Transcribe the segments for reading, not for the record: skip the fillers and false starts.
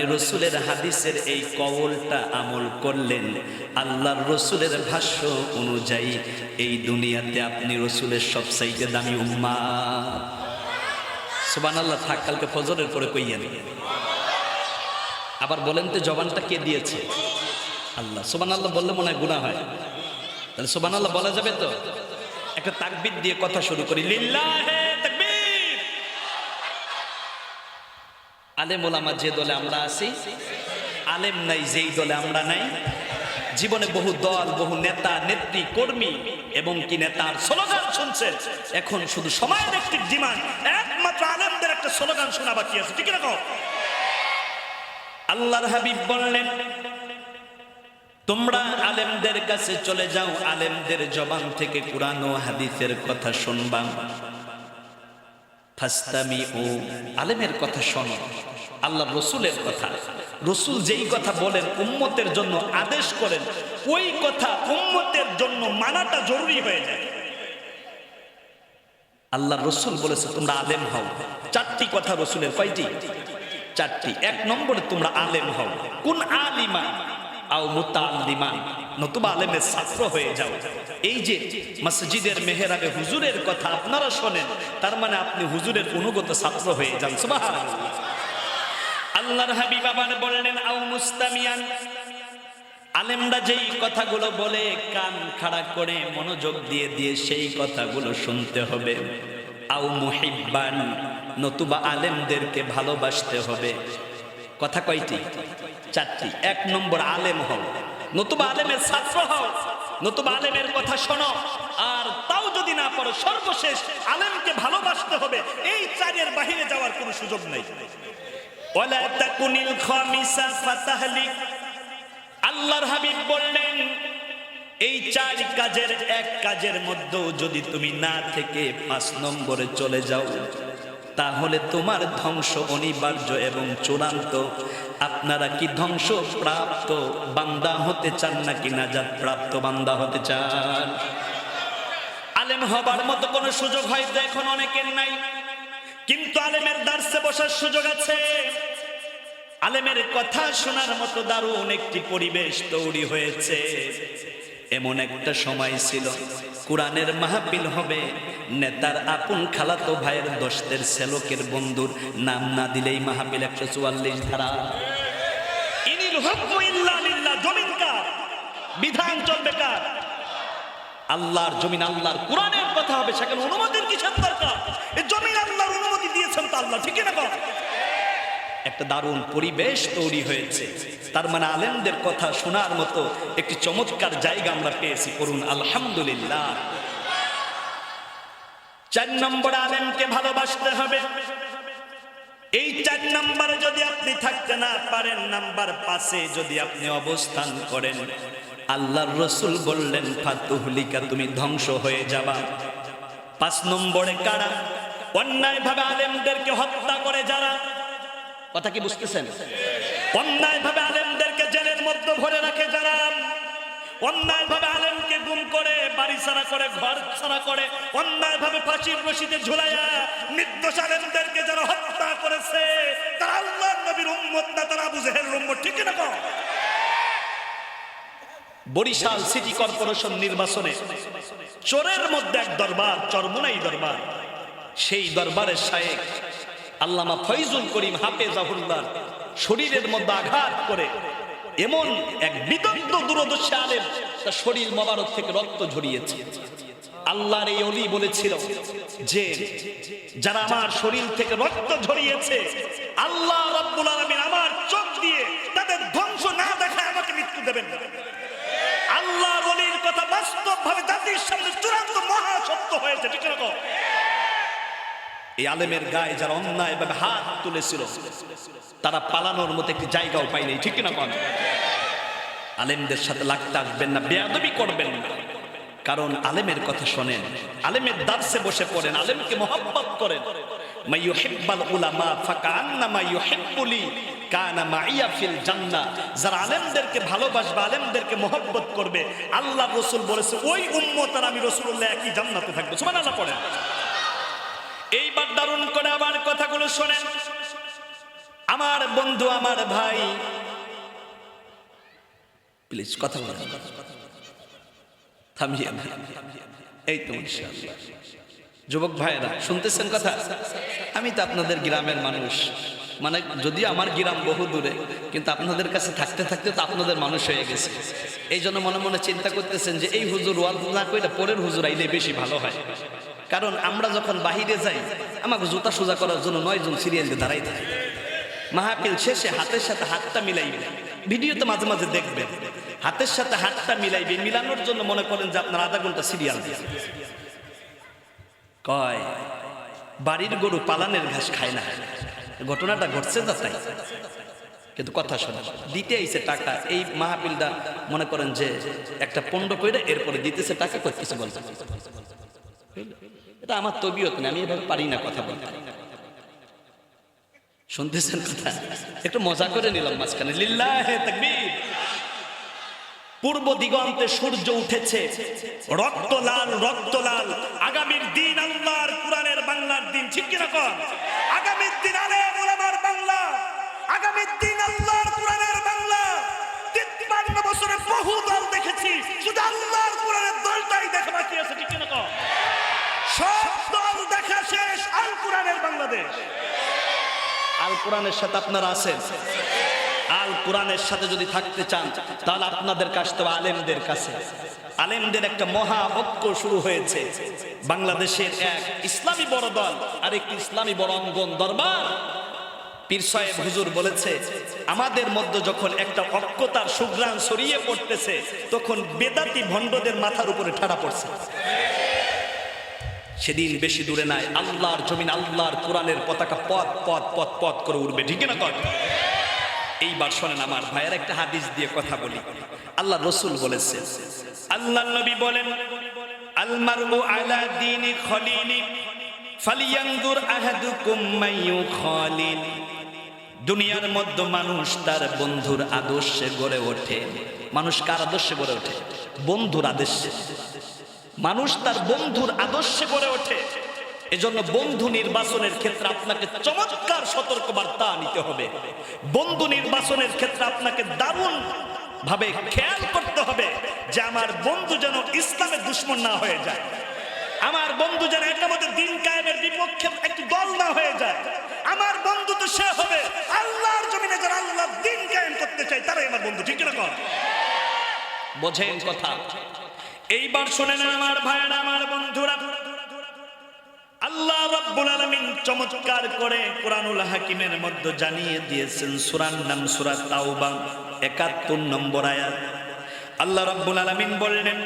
রসুলের হাদিসের এই কওলটা আমল করলেন, আল্লাহর রসুলের ভাষ্য অনুযায়ী এই দুনিয়াতে আপনি রসুলের সবচাইতে দামি উম্মাত। সুবহানাল্লাহ। থাক, কালকে ফজরের পরে কইয়েন। আবার বলেন তো জবানটা কে দিয়েছে? আল্লাহ। সুবহানাল্লাহ বললে মনে হয় গুনাহ হয়, তাহলে সুবহানাল্লাহ বলা যাবে তো? একটা তাকবীর দিয়ে কথা শুরু করি। লিল্লাহে তাকবীর। আলেম ওলামা যে দলে আমরা আছি, আলেম নাই যেই দলে আমরা নাই। জীবনে বহু দল, বহু নেতা, নেত্রী, কর্মী এবং কি নেতার স্লোগান শুনছেন। এখন শুধু সময়ের একটি ডিমান্ড, একমাত্র আলেমদের একটা স্লোগান শোনা বাকি আছে, ঠিক না? আল্লাহর হাবিব বললেন, তোমরা আলেমদের কাছে চলে যাও, আলেমদের জবান থেকে কুরআন ও হাদিসের কথা শুনবা। ফাস্তামিউ, আলেমের কথা শোনো, আল্লাহর রসুলের কথা। রসুল যেই কথা বলেন, উম্মতের জন্য আদেশ করেন, ওই কথা উম্মতের জন্য মানাটা জরুরি হয়ে যায়। আল্লাহর রসুল বলেছে তোমরা আলেম হও। চারটি কথা রসুলের। কয়টি? চারটি। এক নম্বরে তোমরা আলেম হও। কোন আলিমা আও মুতাআল্লিমা, নতুবা আলেমের ছাত্র হয়ে যাও। এই যে মসজিদের মেহরাবে হুজুরের কথা আপনারা শোনেন, তার মানে আপনি হুজুরের অনুগত ছাত্র হয়ে যান। সুবহানাল্লাহ। আল্লাহর হাবিব আবার বললেন, আও মুস্তামিয়ান, আলেমরা যেই কথাগুলো বলে কান খাড়া করে মনোযোগ দিয়ে দিয়ে সেই কথাগুলো শুনতে হবে। আও মুহিব্বান, নতুবা আলেমদেরকে ভালোবাসতে হবে। কথা কয়টি? চারটি। এক নম্বর আলেম হও, নতুবা আলেমের ছাত্র হও, নতুবা আলেমের কথা শোনো, আর তাও যদি না পারো সর্বশেষ আলেমকে ভালোবাসতে হবে। এই চারের বাহিরে যাওয়ার কোনো সুযোগ নেই। ওয়ালা তাকুনিল খামিসা ফাতাহলিক, আল্লাহর হাবিব বললেন এই চার কাজের এক কাজের মধ্যেও যদি তুমি না থেকে 5 নম্বরে চলে যাও, তাহলে তোমার ধ্বংস অনিবার্য এবং চূড়ান্ত। আপনারা কি ধ্বংস প্রাপ্ত বান্দা হতে চান নাকি নাজাত প্রাপ্ত বান্দা হতে চান? আলেম হবার মতো কোনো সুযোগ হয়তো এখন অনেকের নাই, কিন্তু আলেমের দার্সে বসার সুযোগ আছে। আলেমের কথা শোনার মতো দারুণ একটি পরিবেশ তৈরি হয়েছে। এমন একটা সময় ছিল, কোরআনের মাহফিল হবে, নেতার আপন খালাতো ভাইয়ের দোস্তের সেলকের বন্ধুর নাম না দিলেই মাহফিল 144 ধারা। ইনিল হুকমু ইল্লা লিল্লাহ, জমিন কার? বিধান চলবে কার? আল্লাহর জমিন, আল্লাহর কোরআনের কথা হবে, সেখানে অনুমতির কিসের দরকার? এই জমিন আল্লাহর অনুমতি দিয়েছেন তো আল্লাহ, ঠিক না? একটা দারুণ পরিবেশ তৈরি হয়েছে। তার মানে আলেমদের কথা শোনার মতো একটি চমৎকার জায়গা আমরা পেয়েছি। করুন আলহামদুলিল্লাহ। 4 নম্বর আলেমকে ভালোবাসতে হবে। এই 4 নম্বরে যদি আপনি থাকতে না পারেন, নাম্বার 5-এ যদি আপনি অবস্থান করেন, আল্লাহর রসুল বললেন ফাতুহলিকা, তুমি ধ্বংস হয়ে যাবা। 5 নম্বরে কারা? অন্যায় ভাবে আলেমদেরকে হত্যা করে যারা। কথা কি বুঝতেছেন? অন্যায় ভাবে আলেমদেরকে জেলের মধ্যে ভরে রাখে যারা, অন্যায় ভাবে আলেমকে গুম করে, বাড়ি ছাড়া করে, ঘর ছাড়া করে, অন্যায় ভাবে ফাঁসির রশিতে ঝুলাইয়া নির্দোষ আলেমদেরকে যারা হত্যা করেছে, তারা আল্লাহর নবীর উম্মত না, তারা আবু জেহেলের উম্মত, ঠিক না? বরিশাল সিটি কর্পোরেশন নির্বাচনে চোরের মধ্যে এক দরবার, চরমোনাই দরবার, সেই দরবারের শায়েখ আল্লামা ফয়জুল করিম হাফেজাহুল্লাহ শরীরের মধ্যে আঘাত করে এমন এক বিদগ্ধ দূরদর্শী আলেম, তার শরীর মোবারক থেকে রক্ত ঝরিয়েছে। আল্লাহর এই ওলি বলেছিল যে যারা আমার শরীর থেকে রক্ত ঝরিয়েছে, আল্লাহ রাব্বুল আলামিন আমার চোখ দিয়ে তাদের ধ্বংস না দেখায় আমাকে মৃত্যু দেবেন না। আল্লাহর ওলির কথা বাস্তবভাবে জাতির সামনে চূড়ান্ত মহা সত্য হয়েছে, ঠিক না? এই আলেমের গায়ে যারা অন্যায় ভাবে হাত তুলেছিল, তারা পালানোর মতো একটি জায়গাও পায়নি, ঠিক না? আলেমদের সাথে লাগতে আসবেন না, বেয়াদবি করবেন না। কারণ আলেমের কথা শোনেন, আলেমের দার্সে বসে পড়েন, আলেমকে মহব্বত করেন। মাইয়ুহিব্বাল উলামা ফাকান্নামা ইউহিব্বুলি কানা মাইয়া ফিল জান্নাহ। যারা আলেমদেরকে ভালোবাসবে, আলেমদেরকে মহব্বত করবে, আল্লাহ রাসূল বলেছে ওই উম্মত আর আমি রাসূলুল্লাহ একই জান্নাতে থাকবো। সুবহানাল্লাহ পড়েন। এইবার দারুণ করে আবার কথাগুলো শোনেন। আমার বন্ধু, আমার ভাই, প্লিজ কথা বলেন, থামিয়ে না। এই তো ইনশাআল্লাহ যুবক ভাইরা শুনতেছেন কথা? আমি তো আপনাদের গ্রামের মানুষ, মানে যদিও আমার গ্রাম বহু দূরে, কিন্তু আপনাদের কাছে থাকতে থাকতে তো আপনাদের মানুষ হয়ে গেছে। এই জন্য মনে মনে চিন্তা করতেছেন যে এই হুজুর ওয়াজ না কইলে পরের হুজুর আইলে বেশি ভালো হয়। কারণ আমরা যখন বাহিরে যাই, আমাকে জুতা সোজা করার জন্য 9 জন সিরিয়াল দিয়ে দাঁড়াই থাকে। মাহফিল শেষে হাতের সাথে হাতটা মিলাইবে, ভিডিওতে মাঝে মাঝে দেখবেন, হাতের সাথে হাতটা মিলাইবে, মিলানোর জন্য মনে করেন যে আপনার আধা ঘন্টা সিরিয়াল দিয়ে কয় বাড়ির গরু পালানের ঘাস খায় না। ঘটনাটা ঘটছে না তাই, কিন্তু কথা শোনা দিতে আইছে টাকা। এই মাহফিলটা মনে করেন যে একটা পণ্ড কইরা এরপরে দিতেছে টাকা, কই কিছু বলতে। এটা আমার তবিয়ত না, আমি এভাবে পারি না কথা বলতে। শুনতেছেন কথা? একটু মজা করে নিলাম মাঝখানে। লিল্লাহে তাকবীর। পূর্ব দিগন্তে সূর্য উঠেছে, রক্ত লাল, রক্ত লাল। আগামীর দিন আল্লাহর কোরআনের বাংলার দিন, ঠিক কিনা কন? আগামীর দিন আলেম ওলামার বাংলা, আগামীর দিন আল্লাহর কোরআনের বাংলা। 53 বছরে বহু দল দেখেছি, শুধু আল্লাহর কোরআনের দলটাই দেখা বাকি আছে, ঠিক কিনা কন? সব দল দেখা শেষ, আল কোরআনের বাংলাদেশ। আল কোরআনের সাথে আপনারা আছেন? আল কোরআনের সাথে যদি থাকতে চান তাহলে আপনাদের কাছে তো আলেমদের কাছে, আলেমদের একটা মহা ঐক্য শুরু হয়েছে। বাংলাদেশের এক ইসলামী বড় দল আর একটি ইসলামী বড় অঙ্গন দরবার পীর সাহেব হুজুর বলেছে, আমাদের মধ্যে যখন একটা ঐক্যতার সুঘ্রাণ ছড়িয়ে পড়তেছে, তখন বেদাতি ভণ্ডদের মাথার উপরে ঠাড়া পড়ছে। সেদিন বেশি দূরে নাই, আল্লাহর জমিন, আল্লাহর কোরআনের পতাকা পথ পথ পথ পথ করে উঠবে, ঠিক না কর? এইবার শোনেন আমার ভাইয়ের, একটা হাদিস দিয়ে কথা বলি। আল্লাহ রসুল বলেছেন, আল্লাহ নবী বলেন, আল মারউ আলা দীনি খলিলি ফালিয়ানজুর আহাদুকুম মাইয়ু খালিল। দুনিয়ার মধ্যে মানুষ তার বন্ধুর আদর্শে গড়ে ওঠে। মানুষ কার আদর্শে গড়ে ওঠে? বন্ধুর আদর্শে। মানুষ তার বন্ধুর আদর্শে গড়ে ওঠে। এজন্য বন্ধু নির্বাচনের ক্ষেত্রে আপনাকে চমৎকার সতর্কবার্তা নিতে হবে। বন্ধু নির্বাচনের ক্ষেত্রে আপনাকে দারুণ ভাবে খেয়াল করতে হবে যে আমার বন্ধু যেন ইসলামের দুশমন না হয়ে যায়, আমার বন্ধু যেন একামতে দিন কায়েমের বিপক্ষে একটি দল না হয়ে যায়। আমার বন্ধু তো সে হবে আল্লাহর জমিনে যারা আল্লাহর দিন কায়েম করতে চায়, তারাই আমার বন্ধু, ঠিক না? বোঝেন কথা? এইবার শুনেন আমার ভাইয়েরা, আমার বন্ধুরা, আল্লাহ রাব্বুল আলামিন চমৎকার করে কুরআনুল হাকিমের মধ্যে জানিয়ে দিয়েছেন। সূরার নাম সূরা তাওবা, ৭১ নম্বর আয়াত। আল্লাহ রাব্বুল আলামিন বললেন,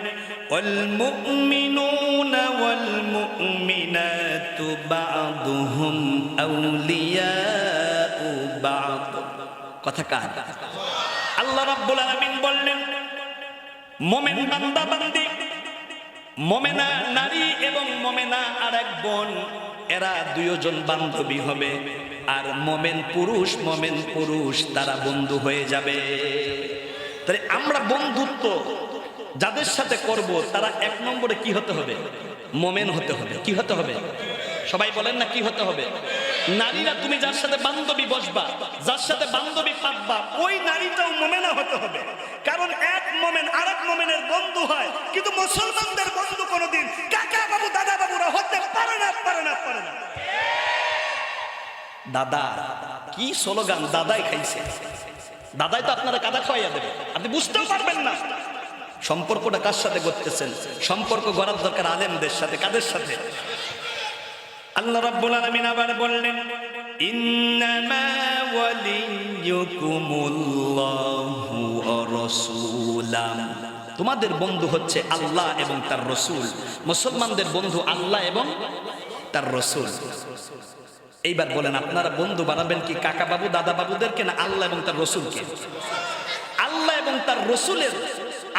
ওয়াল মুমিনুনা ওয়াল মুমিনাতু বা'দুহুম আউলিয়াউ বা'দ। কথা কার? আল্লাহ রাব্বুল আলামিন বললেন, মুমিন বান্দা বান্দি, মোমেনা নারী এবং মোমেনা আর এক বোন, এরা দুইজন বান্ধবী হবে। আর মোমেন পুরুষ তারা বন্ধু হয়ে যাবে। তাহলে আমরা বন্ধুত্ব যাদের সাথে করব তারা ১ নম্বরে কি হতে হবে? মোমেন হতে হবে। কি হতে হবে? সবাই বলেন না, কি হতে হবে? নারীরা তুমি যার সাথে বান্ধবী বসবা, যার সাথে বান্ধবী পাতবা, ওই নারীটাও মোমেনা হতে হবে। কারণ এক মোমেন আরেক মোমেনের বন্ধু হয়, কিন্তু মুসলমানদের বন্ধু কোনোদিন কাকা বাবু দাদা বাবুরা হতে পারে না, পারে না, পারে না। দাদা কি স্লোগান, দাদাই খাইছে। দাদাই তো আপনারা কাদা খাওয়াইয়া দেবে, আপনি বুঝতেও পারবেন না। সম্পর্কটা কার সাথে করতেছেন? সম্পর্ক গড়ার দরকার আলেমদের সাথে। কাদের সাথে? আল্লাহ রাব্বুল আলামিন আবার বললেন, ইন্নামা ওয়ালিয়ুকুমুল্লাহু ওয়া রাসূলুহু। তোমাদের বন্ধু হচ্ছে আল্লাহ এবং তার রাসূল। মুসলমানদের বন্ধু আল্লাহ এবং তার রাসূল। এইবার বলেন, আপনারা বন্ধু বানাবেন কি কাকা বাবু দাদা বাবুদেরকে, না আল্লাহ এবং তার রাসূলকে? আল্লাহ এবং তার রাসূলের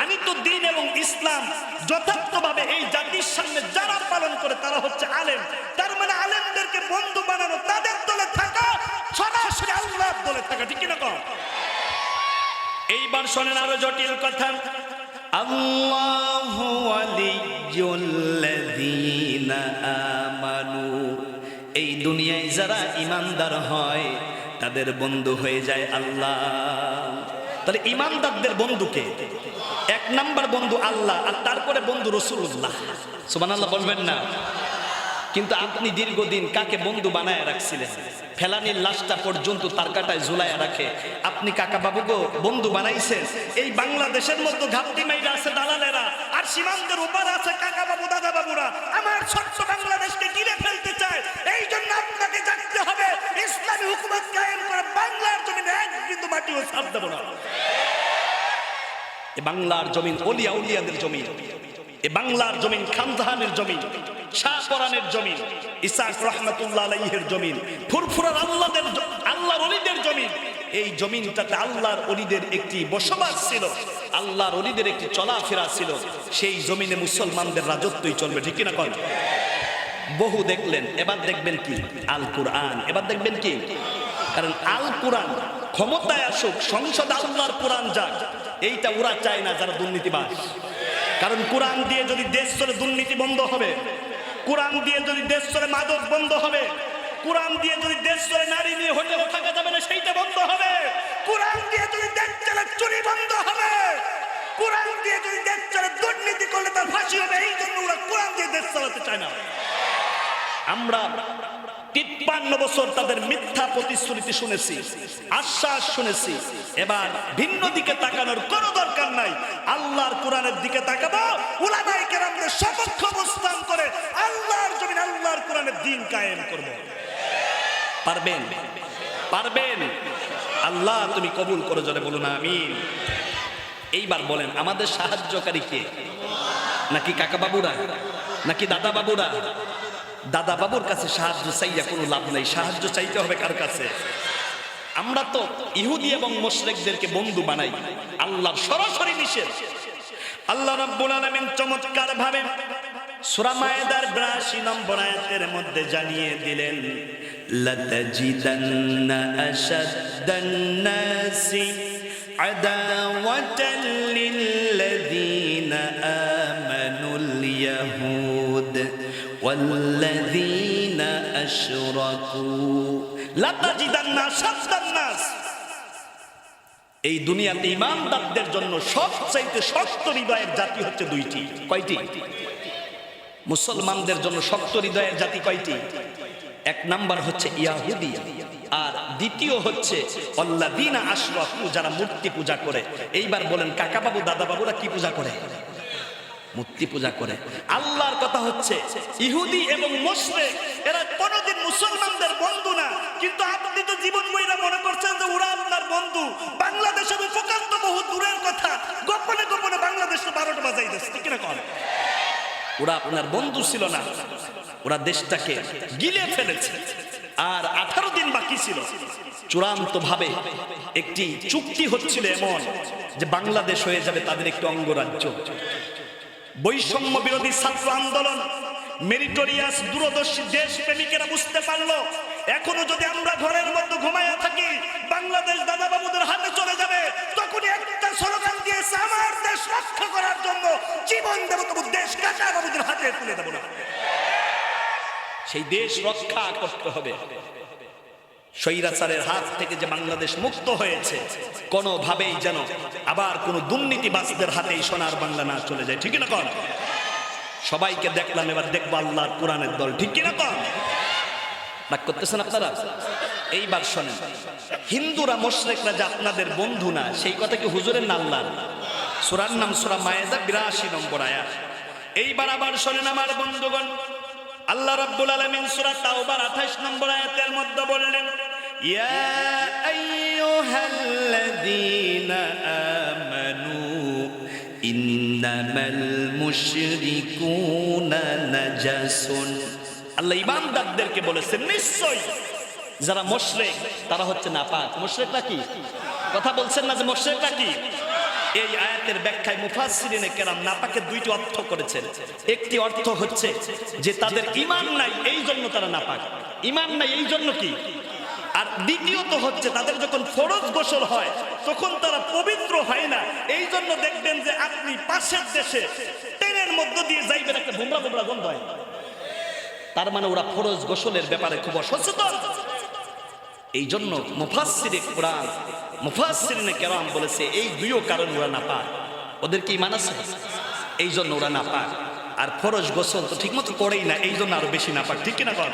আমি তো দিন এবং ইসলাম যথার্থভাবে এই জাতির সামনে যারা পালন করে তারা হচ্ছে আলেম। তার মানে আলেমদেরকে বন্ধু বানানো, তাদের দলে থাকা, সরাসরি আল্লাহর দলে থাকা, ঠিক না? এইবার শোনেন আরো জটিল কথা। আল্লাহু ওয়ালিয়ুল্লাযীনা আমানু। এই দুনিয়ায় যারা ঈমানদার হয় তাদের বন্ধু হয়ে যায় আল্লাহ। তাহলে ইমানদারদের বন্ধুকে এক নাম্বার বন্ধু আল্লাহ, আর তারপরে বন্ধু রাসূলুল্লাহ। সুবহানাল্লাহ বলবেন না? কিন্তু আপনি দীর্ঘদিন কাকে বন্ধু বানায় রাখছিলেন? ফেলানির লাশটা পর্যন্ত তার কাটায় ঝুলাইয়া রাখে। আপনি কাকা বাবুকে বন্ধু বানাইছেন। এই বাংলাদেশের মধ্যে ঘাপটি মাইরা আছে দালালেরা, আর সীমান্তের উপর আছে কাকা বাবু দাদা বাবুরা। আমার ছোট্ট বাংলাদেশকে গিলে ফেলতে চায়। এই জন্য আপনাকে জানতে হবে ইসলামী হুকুমত কায়েম করে বাংলার জমিনে এক বিন্দু মাটিও ছাড় দেব না। এ বাংলার জমিন ওলিয়া উলিয়াদের জমিন, এ বাংলার জমিন খানজাহানের জমিন, শাহ পরানের জমিন, ইসাক রহমাতুল্লাহ আলাইহির জমিন, ফুরফুরার আল্লাহর ওলিদের জমিন। এই জমিনটাতে আল্লাহর ওলিদের একটি বসবাস ছিল, আল্লাহর ওলিদের একটি চলাফেরা ছিল। সেই জমিনে মুসলমানদের রাজত্বই চলবে, ঠিক কিনা কন? বহু দেখলেন, এবার দেখবেন কি? আল কোরআন। এবার দেখবেন কি? কারণ আল কোরআন ক্ষমতায় আসুক, সংসদে আল্লাহর কোরআন যাক, এইটা ওরা চায় না যারা দুর্নীতিবাজ। কারণ কোরআন দিয়ে যদি দেশ চলে দুর্নীতি বন্ধ হবে, কোরআন দিয়ে যদি দেশ চলে মাদক বন্ধ হবে, কোরআন দিয়ে যদি দেশ চলে নারী নিয়ে হোটেলে থাকা যাবে না সেইটা বন্ধ হবে, কোরআন দিয়ে যদি দেশ চলে চুরি বন্ধ হবে, কোরআন দিয়ে যদি দেশ চলে দুর্নীতি করলে তার ফাঁসি হবে। এই জন্য ওরা কোরআন দিয়ে দেশ চালাতে চায় না। আমরা 53 বছর তাদের মিথ্যা প্রতিশ্রুতি শুনেছি, আশ্বাস শুনেছি। এবার ভিন্ন দিকে তাকানোর কোনো দরকার নাই, আল্লাহর কোরআনের দিকে তাকাবো। উলামায়ে কেরামদের সপক্ষে অবস্থান করে আল্লাহর জমিন আল্লাহর কোরআনের দ্বীন কায়েম করব। পারবেন? পারবেন? আল্লাহ তুমি কবুল করো, জোরে বলুন আমিন। এইবার বলেন, আমাদের সাহায্যকারী কে? নাকি কাকা বাবুরা, নাকি দাদা বাবুরা? দাদা বাবুর কাছে সাহায্য চাইয়া কোনো লাভ নাই, সাহায্য চাইতে হবে কার কাছে? আমরা তো ইহুদি এবং মুশরিকদেরকে বন্ধু বানাই, আল্লাহর সরাসরি নিষেধ। আল্লাহ রাব্বুল আলামিন চমৎকার ভাবে সূরা মায়েদার 82 নম্বর আয়াতের মধ্যে জানিয়ে দিলেন, লাতাজিদান্না আশাদ্দান নাসি আদাওয়াতান লিল্লাযীনা আমানুল ইয়াহুদ ওয়াল্লাযীনা আশরাকু লাতাজিদান্না আশাদ্দান নাস। এই দুনিয়াতে ঈমানদারদের জন্য সবচাইতে শক্ত হৃদয়ের জাতি হচ্ছে দুইটি। কয়টি? মুসলমানদের জন্য শক্ত হৃদয়ের জাতি কয়টি? এক নাম্বার হচ্ছে ইয়াহুদি, আর দ্বিতীয় হচ্ছে আল্লাযীনা আশরাকু, যারা মূর্তি পূজা করে। এইবার বলেন, কাকা বাবু দাদা বাবুরা কি পূজা করে? মূর্তি পূজা করে। আল্লাহর কথা হচ্ছে ইহুদি এবং মুশরিক এরা কোনদিন মুসলমানদের বন্ধু না, কিন্তু আপনি তো জীবন বইরা মনে করছেন যে ওরা আপনার বন্ধু। বাংলাদেশের উপকার তো বহু দূরের কথা, গোপনে গোপনে বাংলাদেশে 12টা বাজাই দিচ্ছে, ঠিক না? কর ওরা আপনার বন্ধু ছিল না, ওরা দেশটাকে গিলে ফেলেছে। আর 18 দিন বাকি ছিল, চূড়ান্ত ভাবে একটি চুক্তি হচ্ছিল এমন যে বাংলাদেশ হয়ে যাবে তাদের একটি অঙ্গরাজ্য। বৈষম্য বিরোধী ছাত্র আন্দোলন, মেরিটোরিয়াস দূরদর্শী দেশপ্রেমিকেরা বুঝতে পারলো এখনো যদি আমরা ঘরের মধ্যে ঘুমাইয়া থাকি বাংলাদেশ দাদা বাবুদের হাতে চলে যাবে। তখনই একটা স্লোগান দিয়েছে, আমার দেশ রক্ষা করার জন্য জীবন দেব, তবু দেশ কাকা বাবুদের হাতে তুলে দেব না। সেই দেশ রক্ষা করতে হবে। স্বৈরাচারের হাত থেকে যে বাংলাদেশ মুক্ত হয়েছে, কোনোভাবেই যেন আবার কোন দুর্নীতিবাজদের হাতে এই সোনার বাংলা না চলে যায়, ঠিক না? কন সবাইকে দেখলাম, এবার দেখবো আল্লাহর কোরআনের দল, ঠিক কিনা? কন রাগ করতেছেন আপনারা? এইবার শোনেন, হিন্দুরা মুশরিকরা যে আপনাদের বন্ধু না, সেই কথা কি হুজুরের না আল্লাহর? সূরার নাম সূরা মায়েদা 82 নম্বর আয়াত। এইবার আবার শোনেন আমার বন্ধুগণ, আল্লাহ রাব্বুল আলামিন সূরা তাওবার 28 নম্বর আয়াতের মধ্যে বললেন, ইয়া আইয়ুহাল্লাযীনা আমানু ইন্নামাল মুশরিকুনা নাজাসুন। আল্লাহ ঈমানদারদেরকে বলেছেন, নিশ্চয়ই যারা মুশরিক তারা হচ্ছে নাপাক। মুশরিকরা কি? কথা বলছেন না যে মুশরিকরা কি? এই আয়াতের ব্যাখ্যায় মুফাসসিরিনে কেরাম নাপাকের দুইটি অর্থ করেছেন। একটি অর্থ হচ্ছে যে তাদের ঈমান নাই, এই জন্য তারা নাপাক। ঈমান নাই এই জন্য কি? আর দ্বিতীয়ত হচ্ছে তাদের যখন ফরজ গোসল হয় তখন তারা পবিত্র হয় না, এই জন্য দেখবেন যে আপনি পাশের দেশে ট্রেনের মধ্য দিয়ে যাইবেন, একটা ভুমরা ভুমরা গন্ধ হয়। তার মানে ওরা ফরজ গোসলের ব্যাপারে খুব অসচেতন। এই জন্য মুফাসসিরে কোরআন মুফাসসিরিনে কেরাম বলেছে এই দুইও কারণ ওরা নাপাক। ওদের কি ঈমান আছে? এই জন্য ওরা নাপাক। আর ফরজ গোসল তো ঠিক মতো করেই না, এই জন্য আরো বেশি নাপাক। ঠিক কিনা বল?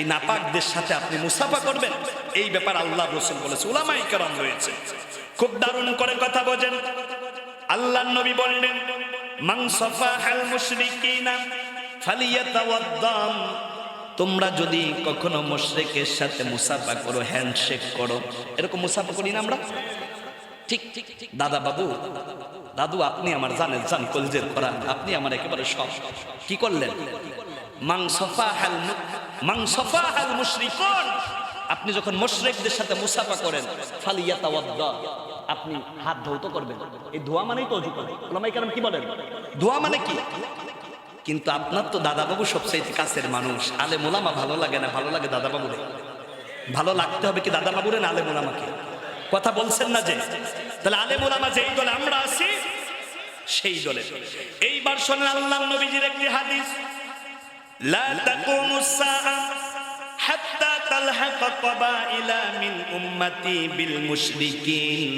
এই নাপাকদের সাথে আপনি মুসাফা করবেন, এই ব্যাপার আল্লাহ রাসূল বলেছে, উলামায়ে কেরাম রয়েছে। খুব দারুণ করে কথা বোঝেন। আল্লাহর নবী বললেন, মান সাফাহাল মুশরিকিনা ফালিয়াতাওয়াদ্দা। তোমরা যদি কখনো মুশরিকের সাথে মুসাফা করো, হ্যান্ডশেক করো, এরকম মুসাফা করি না আমরা? ঠিক ঠিক ঠিক। দাদা বাবু, দাদু, আপনি আমার জানেন, জান কলজের কোরআন, আপনি আমার একেবারে সব। কি করলেন? মান সাফাহাল মুশরিকুন। আপনি যখন মুশরিকদের সাথে মুসাফা করেন, ফালিয়াতাওয়াদ্দা, আপনি হাত ধৌত করবেন। এই ধোয়া মানেই তো ওযু করা। উলামায়ে কেরাম কি বলেন? ধোয়া মানে কি? কিন্তু আপনার তো দাদা বাবু সবচেয়ে কাছের মানুষ। আলেম ওলামা ভালো লাগে না, ভালো লাগে দাদা বাবুরে। ভালো লাগতে হবে কি দাদা বাবুরে না আলেম ওলামাকে? কথা বলছেন না যে? তাহলে আলেম ওলামা যেই দলে আমরা আছি সেই দলে। এইবার শোনেন আল্লাহর নবীজির একটি হাদিস, লা তাকুমুস সাআ হাত্তা তালহাকা কাবাইলা মিন উম্মতি বিল মুশরিকিন।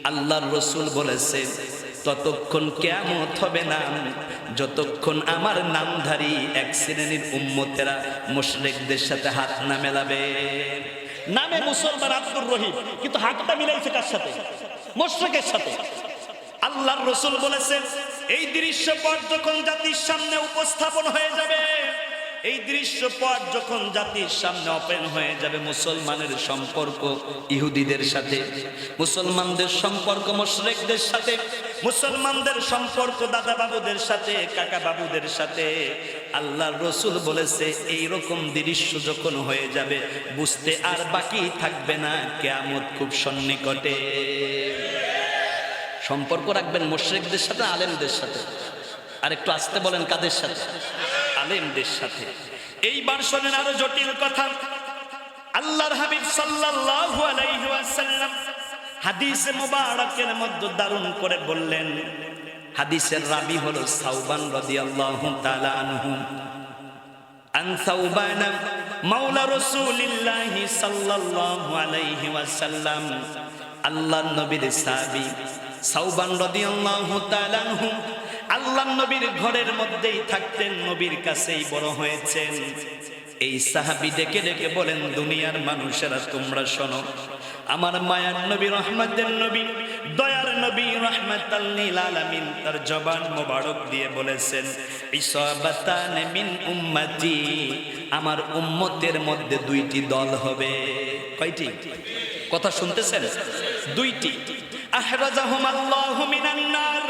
আল্লাহর রাসূল বলেছেন, ততক্ষণ কিয়ামত হবে না যতক্ষণ আমার নামধারী এক শ্রেণীর উম্মতেরা মুশরিকদের সাথে হাত না মেলাবে। নামে মুসলমান আব্দুর রহিম, কিন্তু হাতটা মিলাইছে কার সাথে? মুশরিকের সাথে। আল্লাহর রাসূল বলেছেন, এই দৃশ্যপট যখন জাতির সামনে উপস্থাপন হয়ে যাবে, এই দৃশ্যপট যখন জাতির সামনে ওপেন হয়ে যাবে, মুসলমানের সম্পর্ক ইহুদিদের সাথে, মুসলমানদের সম্পর্ক মুশরিকদের সাথে, মুসলমানদের সম্পর্ক দাদা বাবুদের সাথে, কাকা বাবুদের সাথে, আল্লাহর রাসূল বলেছে এই রকম দৃশ্য যখন হয়ে যাবে, বুঝতে আর বাকি থাকবে না কিয়ামত খুব সন্নিকটে। সম্পর্ক রাখবেন মুশরিকদের সাথে, আলেমদের সাথে। আর একটু আস্তে বলেন, কাদের সাথে? আলেমদের সাথে। এইবার শোনেন আরো জটিল কথা। আল্লাহর হাবিব সাল্লাল্লাহু আলাইহি ওয়াসাল্লাম হাদিসে মুবারাকের মধ্যে দারুণ করে বললেন, হাদিসের রাবী হলো সাওবান রাদিয়াল্লাহু তাআলা আনহু। আন সাওবান মাওলা রাসূলিল্লাহি সাল্লাল্লাহু আলাইহি ওয়াসাল্লাম, আল্লাহর নবীর সাহাবী সাওবান রাদিয়াল্লাহু তাআলা আনহু আল্লাহর নবীর ঘরের মধ্যেই থাকতেন, নবীর কাছেই বড় হয়েছেন। এই সাহাবী ডেকে ডেকে বলেন, দুনিয়ার মানুষেরা তোমরা শোনো, আমার মায়ার নবী, রহমতের নবী, দয়ার নবী, রাহমাতাল লিল আলামিন তার জবান মোবারক দিয়ে বলেছেন, ইসাবাতান মিন উম্মতি, আমার উম্মতের মধ্যে দুইটি দল হবে। কয়টি? কথা শুনতেছেন? দুইটি। আহরাজাহুম আল্লাহু মিনান নার,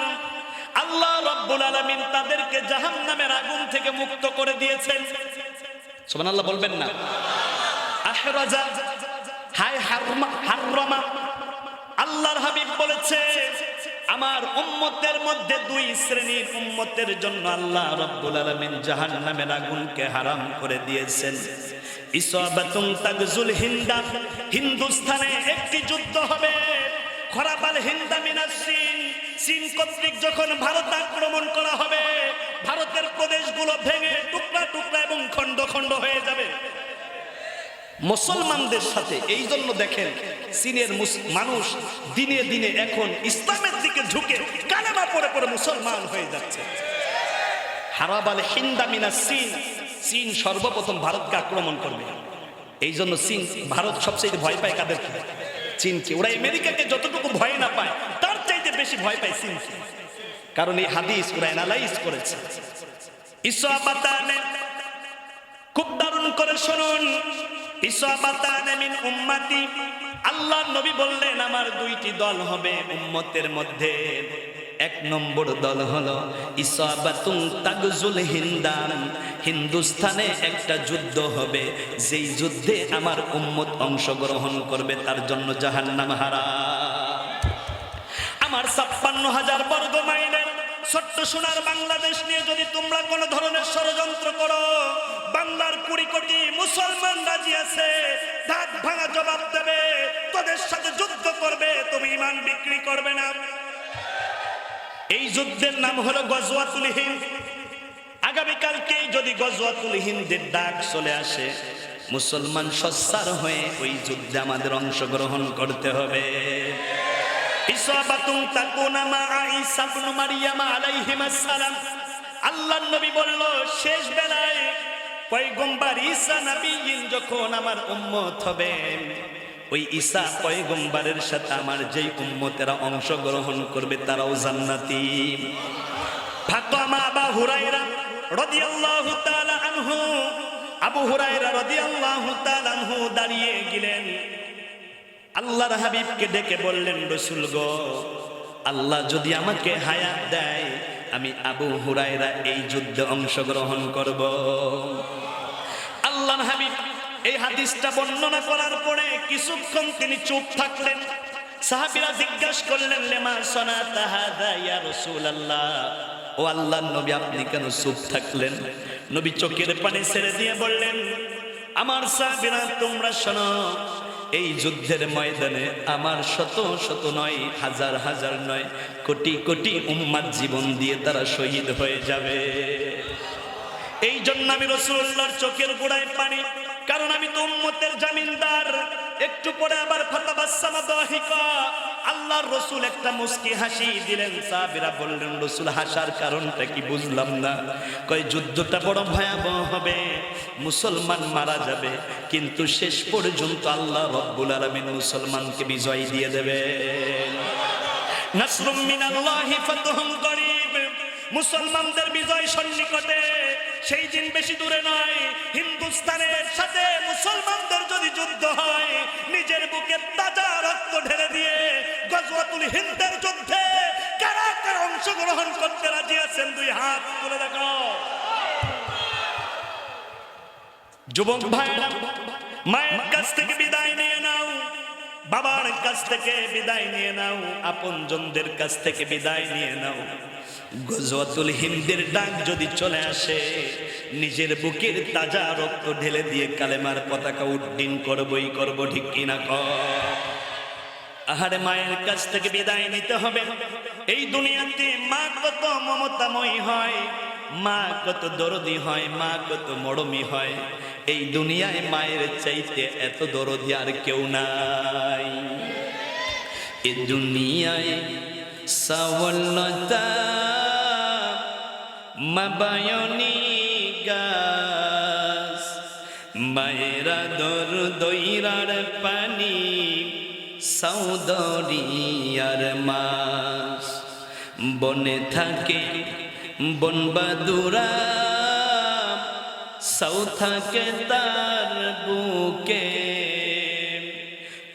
আল্লাহ রাব্বুল আলামিন তাদেরকে জাহান্নামের আগুন থেকে মুক্ত করে দিয়েছেন। সুবহানাল্লাহ বলবেন না? আহরাজা, হায় হাররামা। আল্লাহর হাবিব বলেছে, আমার উম্মতের মধ্যে দুই শ্রেণীর উম্মতের জন্য আল্লাহ রাব্বুল আলামিন জাহান্নামের আগুনকে হারাম করে দিয়েছেন। ইসাবাতুন তাগজুল হিন্দা, হিন্দুস্তানে একটি যুদ্ধ হবে। খরাবাল হিন্দা মিনাস চীন, চীন কর্তৃক যখন ভারত আক্রমণ করা হবে, ভারতের প্রদেশগুলো ভেঙে টুকরা টুকরা এবং খণ্ড খণ্ড হয়ে যাবে মুসলমানদের সাথে। এই জন্য দেখেন চীনের মানুষ দিনে দিনে এখন ইসলামের দিকে ঝুঁকে কালেমা পড়ে পড়ে মুসলমান হয়ে যাচ্ছে। হারাবাল হিন্দা মিনাস চীন, চীন সর্বপ্রথম ভারতকে আক্রমণ করবে। এই জন্য চীন, ভারত সবচেয়ে ভয় পায় কাদেরকে? চীনকে। ওরা আমেরিকাকে যতটুকু ভয় না পায় তার চাইতে বেশি ভয় পায় চীনকে, কারণ এই হাদিস ওরা অ্যানালাইজ করেছে। ইসাবাতানে, খুব দারুণ করে শুনুন, ইসাবাতানে মিন উম্মতি, আল্লাহর নবী বললেন আমার দুইটি দল হবে উম্মতের মধ্যে। এক নম্বর দল হলো ইসাবাতুন তাগজুল হিন্দান, হিন্দুস্তানে একটা যুদ্ধ হবে, যেই যুদ্ধে আমার উম্মত অংশগ্রহণ করবে, তার জন্য জাহান্নাম হারাম। আমার ৫৬,০০০ বর্গ মাইলের ছোট্ট সোনার বাংলাদেশ নিয়ে যদি তোমরা কোন ধরনের ষড়যন্ত্র করো, বাংলার ২০ কোটি মুসলমান রাজি আছে, দাঁত ভাঙা জবাব দেবে, তোদের সাথে যুদ্ধ করবে, তুমি ঈমান বিক্রি করবে না। এই যুদ্ধের নাম হলো গজওয়াতুল হিন্দ। আগামীকালকে যদি গজওয়াতুল হিন্দের ডাক চলে আসে, মুসলমান সোচ্চার হয়ে ওই যুদ্ধে আমাদের অংশগ্রহণ করতে হবে। ইসাবাতুন তাকুনা মা ঈসা ইবনে মারইয়াম আলাইহিস সালাম, আল্লাহর নবী বলল শেষ বেলায় পয়গম্বর ঈসা নবীন যখন আমার উম্মত হবে, ওই ঈসা পয়গম্বরের সাথে আমার যেই উম্মতেরা অংশগ্রহণ করবে তারাও জান্নাতি। ফাকামা আবু হুরায়রা রাদিয়াল্লাহু তাআলা আনহু, আবু হুরায়রা রাদিয়াল্লাহু তাআলা আনহু দাঁড়িয়ে গেলেন, আল্লাহর হাবিবকে ডেকে বললেন, রাসূল গো, আল্লাহ যদি আমাকে হায়াত দেয় আমি আবু হুরায়রা এই যুদ্ধে অংশগ্রহণ করব। আল্লাহর হাবিব এই হাদিসটা বর্ণনা করার পরে কিছুক্ষণ তিনি চুপ থাকলেন। সাহাবীরা জিজ্ঞাসা করলেন, লিমা সানাতা হাযা ইয়া রাসূলুল্লাহ, ও আল্লাহর নবী আপনি কেন চুপ থাকলেন? নবী চোখের পানি ছেড়ে দিয়ে বললেন, আমার সাহাবীরা তোমরা শোনো, এই যুদ্ধের ময়দানে আমার শত শত নয়, হাজার হাজার নয়, কোটি কোটি উম্মাত জীবন দিয়ে তারা শহীদ হয়ে যাবে। এই জন্য আমি রাসূলুল্লাহর চোখের গোড়ায় পানি, কারণ আমি তো উম্মতের জামিনদার। একটু পরে আবার ফাতাবাসসামা দাহিকা, আল্লাহর রাসূল একটা মুস্কি হাসি দিলেন। সাহাবীরা বললেন, রাসূল হাসার কারণটা কি বুঝলাম না। কয় যুদ্ধটা বড় ভয়াবহ হবে, মুসলমান মারা যাবে, কিন্তু শেষ পর্যন্ত আল্লাহ রাব্বুল আলামিন মুসলমানকে বিজয় দিয়ে দেবেন। নাসরুম মিনাল্লাহি ফাতহুম করিব, মুসলমানদের বিজয় সন্নিকটে। সেই দিন বেশি দূরে নয়, হিন্দুস্তানের সাথে মুসলমানদের যদি যুদ্ধ হয়, নিজের বুকে তাজা রক্ত ঢেলে দিয়ে গজওয়াতুল হিন্দের যুদ্ধে কারা কারা অংশগ্রহণ করতে রাজি আছেন? দুই হাত তুলে দেখো। যুবক ভাইরা, মায়ের কাছ থেকে বিদায় নিয়ে নাও, বাবার কাছ থেকে বিদায় নিয়ে নাও, আপনজনদের কাছ থেকে বিদায় নিয়ে নাও। গজওয়াতুল হিন্দের ডাক যদি চলে আসে, নিজের বুকের তাজা রক্ত ঢেলে দিয়ে কালেমার পতাকা উড্ডীন করবই করব, ঠিক কিনা কর? আহারে, মায়ের কাছ থেকে বিদায় নিতে হবে। এই দুনিয়াতে মা কত মমতাময়ী হয়, মা কত দরদি হয়, মা কত মরমি হয়। এই দুনিয়ায় মায়ের চাইতে এত দরদি আর কেউ নাই। এই দুনিয়ায় সাওয়াল্লাতা মাবায়নি গাছ, মায়েরা দর দইরার পানি, সাউদরিয়ার মাছ। বনে থাকে বনবাদুরা, সাউ থাকে তার বুকে,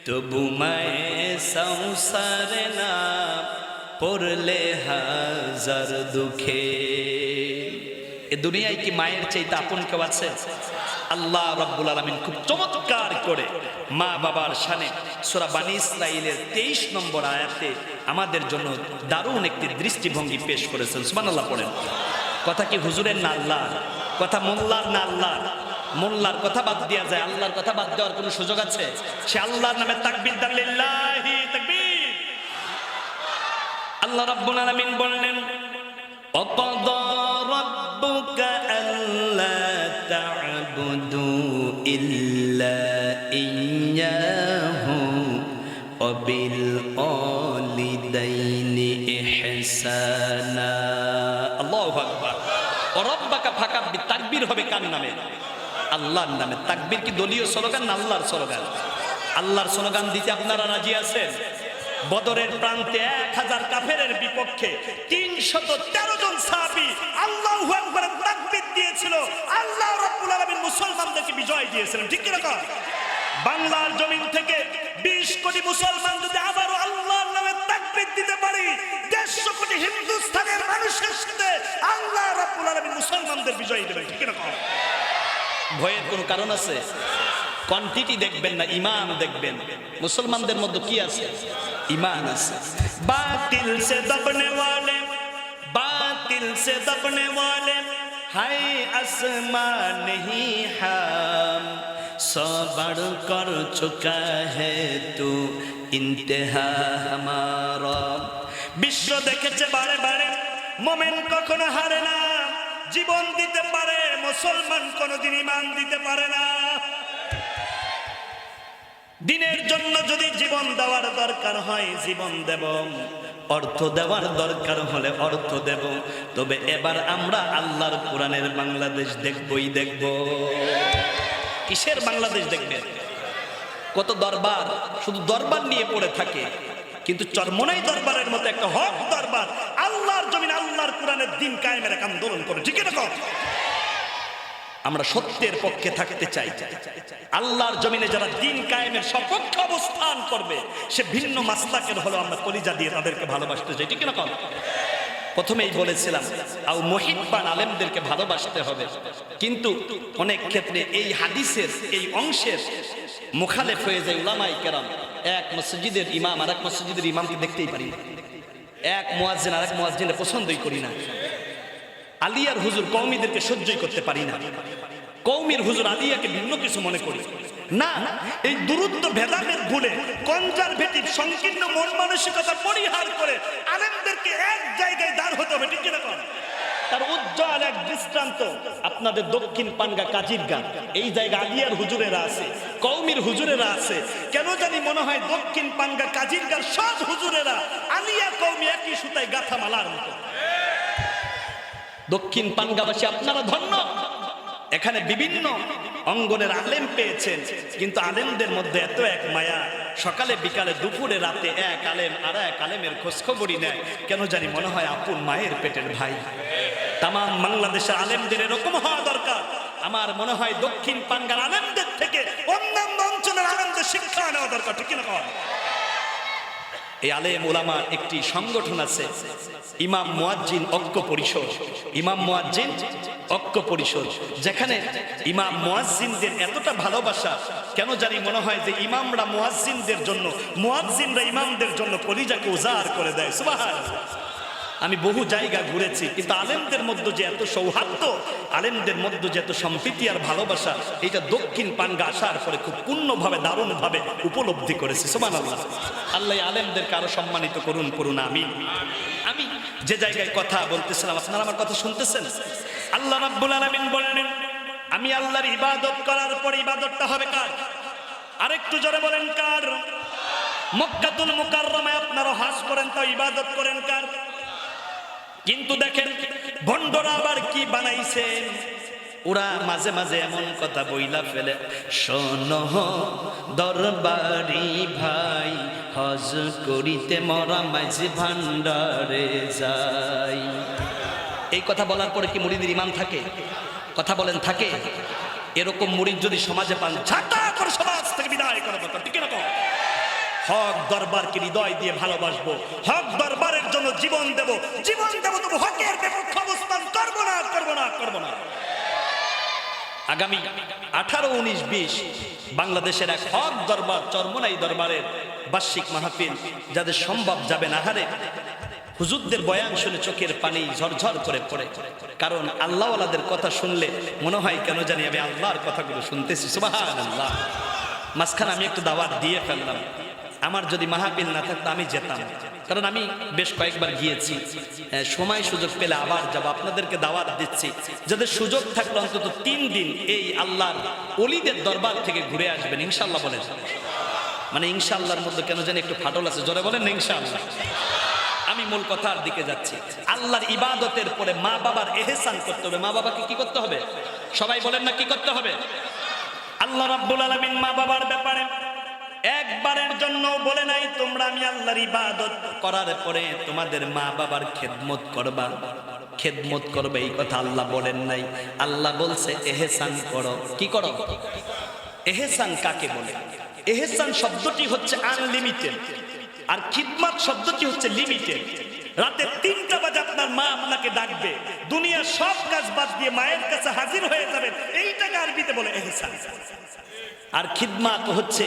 তবু মায়ে সংসারে না পড়লে হাজার দুঃখে। এ দুনিয়ায় কি মায়ের চাইতে আপন কেউ আছে? আল্লাহ রাব্বুল আলামিন খুব চমৎকার করে মা বাবার শানে সূরা বানী ইসরাঈলের 23 নম্বর আয়াতে আমাদের জন্য দারুণ একটি দৃষ্টিভঙ্গি পেশ করেছেন। সুবহানাল্লাহ পড়েন। কথা কি হুজুরের না আল্লাহর? কথা মোল্লার না আল্লাহর? মোল্লার কথা বাদ দেওয়া যায়, আল্লাহর কথা বাদ দেওয়ার কোনো সুযোগ আছে? সে আল্লাহর নামে তাকবীর দান, লিল্লাহি তাকবীর। আল্লাহ রাব্বুল আলামিন বললেন, ওয়াকাদা রাব্বুকা আল্লা তা'বুদু ইল্লা ইয়্যাহু ওয়া বিল ওয়ালিদাইনি ইহসানা। আল্লাহু আকবার। ওয়া রাব্বাকা ফাকাব্বির, তাকবীর হবে কার নামে? আল্লাহর নামে। তাকবীর কি দলীয় স্লোগান না আল্লাহর স্লোগান? আল্লাহর স্লোগান দিতে আপনারা রাজি আছেন? বদরের প্রান্তে 1000 কাফেরের বিপক্ষে 313 জন সাহাবী আল্লাহু আকবার তাকবীর দিয়েছিল। আল্লাহ রাব্বুল আলামিন মুসলমানদেরকে বিজয় দিয়েছিলেন, ঠিক কি না? বাংলার জমিন থেকে 20 কোটি মুসলমান যদি আবারও আল্লাহর নামে তাকবীর দিতে পারি, 150 কোটি হিন্দুস্তানের মানুষের সাথে আল্লাহ রাব্বুল আলামিন মুসলমানদের বিজয় দেবেন, ঠিক কি না? ভয়ের কোনো কারণ আছে? কোয়ান্টিটি দেখবেন না, ঈমান দেখবেন। মুসলমানদের মধ্যে কি আছে? ईमान से बातिल से दबने वाले, बातिल से दबने वाले, हाय आसमान नहीं हम, सौ बढ़ कर चुका है तू इंतहा हमारा। विश्व देखेছে বারে বারে, মোমেন কখনো হারে না। জীবন দিতে পারে, মুসলমান কোনোদিন ঈমান দিতে পারে না। দিনের জন্য যদি জীবন দেওয়ার দরকার হয় জীবন দেব, অর্থ দেওয়ার দরকার হলে অর্থ দেব। তবে এবার আমরা আল্লাহর কোরআনের বাংলাদেশ দেখবই দেখব। কিসের বাংলাদেশ দেখবেন? কত দরবার শুধু দরবার নিয়ে পড়ে থাকে, কিন্তু চরমোনাই দরবারের মতো একটা হক দরবার আল্লাহর জমিন আল্লাহর কোরআনের দিন কায়েমের এক আন্দোলন করে। ঠিক আছে? আমরা সত্যের পক্ষে থাকতে চাই। আল্লাহর জমিনে যারা দিন কায়েমের সপক্ষে অবস্থান করবে, সে ভিন্ন মাসলাকের হলো আমরা কলিজা দিয়ে তাদেরকে ভালোবাসতে চাই। ঠিক না? প্রথমেই বলেছিলাম আও মুহিব্বান আলেমদেরকে ভালোবাসতে হবে, কিন্তু অনেক ক্ষেত্রে এই হাদিসের এই অংশের মুখালেফ হয়ে যায় উলামায়ে কেরাম। এক মসজিদের ইমাম আর এক মসজিদের ইমামকে দেখতেই পারি না, এক মুয়াজ্জিন আর এক মুয়াজ্জিনের পছন্দই করি না। আলিয়ার হুজুর কওমিদেরকে সহ্যই করতে পারি না, কওমির হুজুর আলিয়াকে ভিন্ন কিছু মনে করি না। এই দূরত্ব ভেদাভেদ ভুলে কনজারভেটিভ সংকীর্ণ মন মানসিকতা পরিহার করে আলেমদেরকে এক জায়গায় দাঁড় হতে হবে। ঠিক না? তার উজ্জ্বল এক দৃষ্টান্ত আপনাদের দক্ষিণ পানগা কাজিরগা, এই জায়গা আলিয়ার হুজুরেরা আছে, কওমির হুজুরেরা আছে। কেন জানি মনে হয় দক্ষিণ পানগা কাজিরগার সব হুজুরেরা আলিয়া কওমি একই সুতায় গাথা মালার মতো। দক্ষিণ পানগাবাসী আপনারা ধন্য, এখানে বিভিন্ন অঙ্গনের আলেম পেয়েছেন, কিন্তু আলেমদের মধ্যে এত এক মায়া, সকালে বিকালে দুপুরে রাতে এক আলেম আর এক আলেমের খোঁজখবরই নেয়। কেন জানি মনে হয় আপন মায়ের পেটের ভাই। তাম বাংলাদেশের আলেমদের এরকম হওয়া দরকার। আমার মনে হয় দক্ষিণ পানগার আলেমদের থেকে অন্যান্য অঞ্চলের আলেমদের শিক্ষা নেওয়া দরকার। ঠিক না? এই আলেম ওলামার একটি সংগঠন আছে, ইমাম মুয়াজ্জিন ঐক্য পরিষদ। ইমাম মুয়াজ্জিন ঐক্য পরিষদ, যেখানে ইমাম মুয়াজ্জিনদের এতটা ভালোবাসা, কেন জানি মনে হয় যে ইমামরা মুয়াজ্জিনদের জন্য, মুয়াজ্জিনরা ইমামদের জন্য কলিজাকে উজাড় করে দেয়। সুবহানাল্লাহ। আমি বহু জায়গা ঘুরেছি, কিন্তু আলেমদের মধ্যে যে এত সৌহার্দ্য, আলেমদের মধ্যে যে এত সম্প্রীতি আর ভালোবাসা, এটা দক্ষিণ পানগা আসার পরে খুব পূর্ণভাবে দারুণভাবে উপলব্ধি করেছি। সুবহানাল্লাহ। আল্লাহ আলেমদেরকে আরো সম্মানিত করুন, করুন আমিন। আমি যে জায়গায় কথা বলতেছিলাম, আপনারা আমার কথা শুনতেছেন? আল্লাহ রাব্বুল আলামিন বলেন, আমি আল্লাহর ইবাদত করার পর ইবাদতটা হবে কার? আরেকটু জোরে বলেন কার? মক্কাতুল মুকাররমায় আপনারা হজ করেন, তাও ইবাদত করেন কার? কিন্তু দেখেন ভণ্ডরা আবার কি বানাইছে, ওরা মাঝে মাঝে এমন কথা বইলা ফেলে, শোনো দরবারি ভাই, হজ করিতে মরা মাঝে ভান্ডারে যাই। এই কথা বলার পরে কি মুরিদের ইমান থাকে? কথা বলেন থাকে? এরকম মুরিদ যদি সমাজে পান, ঝাঁটা করে সমাজ থেকে বিদায় করা দরকার। ঠিক না? হক দরবারকে হৃদয় দিয়ে ভালোবাসবো, হক দরবারের জন্য জীবন দেব, জীবন দেব, তবু হকের বিপক্ষে অবস্থান করবো না, করবো না, করবো না। আগামী 18, 19, 20 বাংলাদেশের এক হক দরবার, চরমোনাই দরবারের বার্ষিক মাহফিল, যাদের সম্ভব যাবেন, আহারে হুজুরদের বয়ান শুনে চোখের পানি ঝরঝর করে পড়ে। কারণ আল্লাহওয়ালাদের কথা শুনলে মনে হয় কেন জানি আমি আল্লাহর কথাগুলো শুনতেছি। সুবহানাল্লাহ। মাঝখানে আমি একটু দাওয়াত দিয়ে ফেললাম, আমার যদি মাহফিল না থাকতো আমি যেতাম, কারণ আমি বেশ কয়েকবার গিয়েছি। সময় সুযোগ পেলে আবার যাব, আপনাদেরকে দাওয়াত দিচ্ছি, যাদের সুযোগ থাকলে অন্তত 3 দিন এই আল্লাহর ওলিদের দরবার থেকে ঘুরে আসবেন ইনশাআল্লাহ। বলেন মানে ইনশাআল্লাহর মধ্যে কেন জানি একটু ফাটল আছে, জোরে বলেন ইনশাআল্লাহ। আমি মূল কথার দিকে যাচ্ছি। আল্লাহর ইবাদতের পরে মা বাবার ইহসান করতে হবে। মা বাবাকে কি করতে হবে? সবাই বলেন না কি করতে হবে? আল্লাহ রাব্বুল আলামিন মা বাবার ব্যাপারে একবারের জন্য বলে নাই তোমরা আমি আল্লাহর ইবাদত করার পরে তোমাদের মা বাবার খেদমত করবা, খেদমত করবে, এই কথা আল্লাহ বলেন নাই। আল্লাহ বলছে ইহসান করো। কি করো? ইহসান কাকে বলে? ইহসান শব্দটি হচ্ছে আনলিমিটেড, আর খিদমত শব্দটি হচ্ছে লিমিটেড। রাতে 3টা বাজে আপনার মা আপনাকে ডাকবে, দুনিয়ার সব কাজ বাদ দিয়ে মায়ের কাছে হাজির হয়ে যাবেন, এইটাকে আরবিতে বলে ইহসান। আর খিদমত হচ্ছে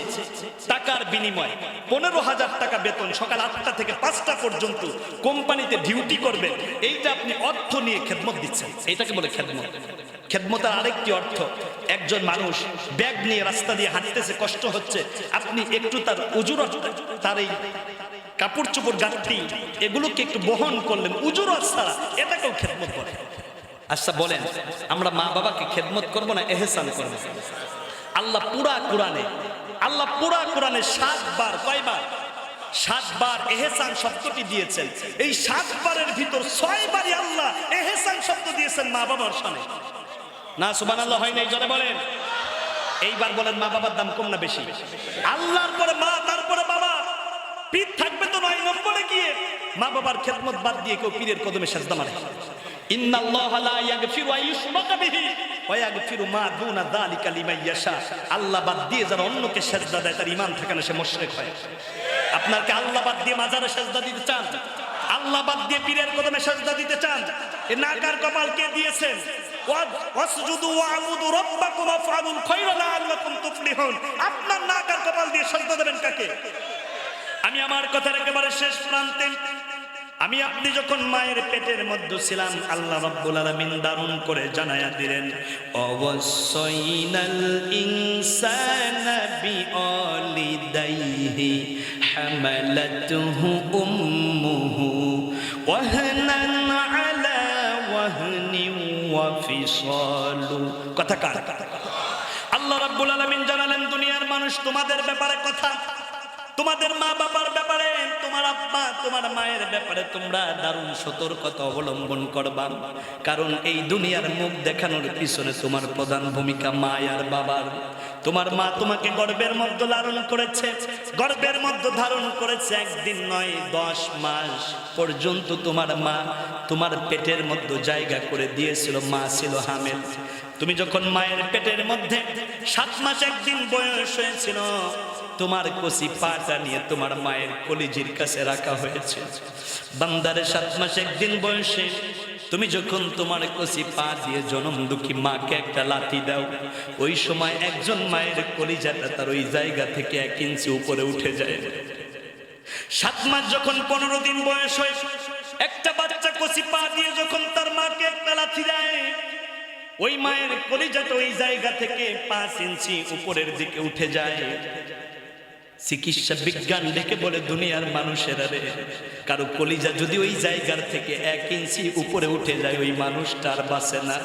টাকার বিনিময়। 15,000 টাকা বেতন, সকাল 8টা থেকে 5টা পর্যন্ত কোম্পানিতে ডিউটি করবেন, এইটা আপনি অর্থ নিয়ে খেদমত দিচ্ছেন, এইটাকে বলে খেদমত। খেদমতের আরেকটি অর্থ, একজন মানুষ ব্যাগ নিয়ে রাস্তা দিয়ে হাঁটতেছে, কষ্ট হচ্ছে, আপনি একটু তার উজুরত, তার এই কাপড় চোপড় গাঁটটি এগুলোকে একটু বহন করলেন উজুরত ছাড়া, এটাকেও খেদমত বলে। আচ্ছা বলেন, আমরা মা বাবাকে খেদমত করবো না ইহসান করবো? আল্লাহ পুরা কোরআনে আল্লাহ পুরা কোরআনে 7 বার, কয়বার? 7 বার এহসান শব্দটি দিয়েছেন। এই 7 বারের ভিতর 6 বারই আল্লাহ এহসান শব্দ দিয়েছেন মা বাবার শানে। না সুবহানাল্লাহ হয় নাই? জোরে বলেন। এইবার বলেন, মা বাবার দাম কম না বেশি? আল্লাহর পরে মা, তারপরে বাবা। পীর থাকবে তো 9 নম্বরে গিয়ে। মা বাবার খেদমত বাদ দিয়ে কেউ পীরের কদমে সেজদা মারে। ইন্নাল্লাহা লা ইয়াগফিরু আন ইউশরাকা বিহি ওয়া ইয়াগফিরু মা দুনা যালিকা লিমান ইয়াশা। আল্লাহ বাদ দিয়ে যারা অন্যকে সেজদা দেয় তার ঈমান থাকে না, সে মুশরিক হয়। আপনার কি আল্লাহ বাদ দিয়ে মাজারে সেজদা দিতে চান? আল্লাহ বাদ দিয়ে পীরের কদমে সেজদা দিতে চান? এ নাকার কপাল কে দিয়েছেন? ওয়াসজুদু ওয়া'বুদু রাব্বাকুম ওয়াফআলুল খায়রা লাআল্লাকুম তুফলিহুন। আপনার নাকার কপাল দিয়ে সেজদা দেবেন কাকে? আমি আমার কথার একেবারে শেষ প্রান্তে, আমি আপনি যখন মায়ের পেটের মধ্যে ছিলাম, আল্লাহ রাব্বুল আলামিন দারুণ করে জানায়া দিলেন, অবসাইনাল ইনসানা বিওয়ালিদাইহি হামালাতুহু উম্মুহু ওয়াহনান আলা ওয়াহনিন ওয়া ফিসালু। কথা কার? আল্লাহ রাব্বুল আলামিন জানালেন, দুনিয়ার মানুষ তোমাদের ব্যাপারে কথা, তোমাদের মা বাবার ব্যাপারে, তোমার আব্বা তোমার মায়ের ব্যাপারে তোমরা দারুণ সতর্কতা অবলম্বন করবা। কারণ এই দুনিয়ার মুখ দেখানোর পিছনে তোমার প্রধান ভূমিকা মা আর বাবার। তোমার মা তোমাকে গর্ভের মধ্যে লালন করেছে, গর্ভের মধ্যে ধারণ করেছে, একদিন নয় 10 মাস পর্যন্ত তোমার মা তোমার পেটের মধ্যে জায়গা করে দিয়েছিল। মা ছিল হামেল। তুমি যখন মায়ের পেটের মধ্যে 7 মাস 1 দিন বয়স হয়েছিল, তোমার কচি পাটা নিয়ে তোমার মায়ের কলিজির কাছে রাখা হয়েছে। বান্দারে 7 মাস 1 দিন বয়সে তুমি যখন তোমার কচি পা দিয়ে জনম দুঃখী মাকে একটা লাথি দাও, ওই সময় একজন মায়ের কলিজাটা তার ওই জায়গা থেকে 1 ইঞ্চি উপরে উঠে যায়। 7 মাস যখন 15 দিন বয়স হয়, একটা বাচ্চা কচি পা দিয়ে যখন তার মাকে একটা লাথি দেয়, ওই মায়ের কলিজাটা ওই জায়গা থেকে 5 ইঞ্চি উপরের দিকে উঠে যায়। চিকিৎসা বিজ্ঞান ডেকে বলে, দুনিয়ার মানুষেরা রে, কারো কলিজা যদি ওই জায়গার থেকে 1 ইঞ্চি উপরে উঠে যায়, ওই মানুষটার বাঁচে না।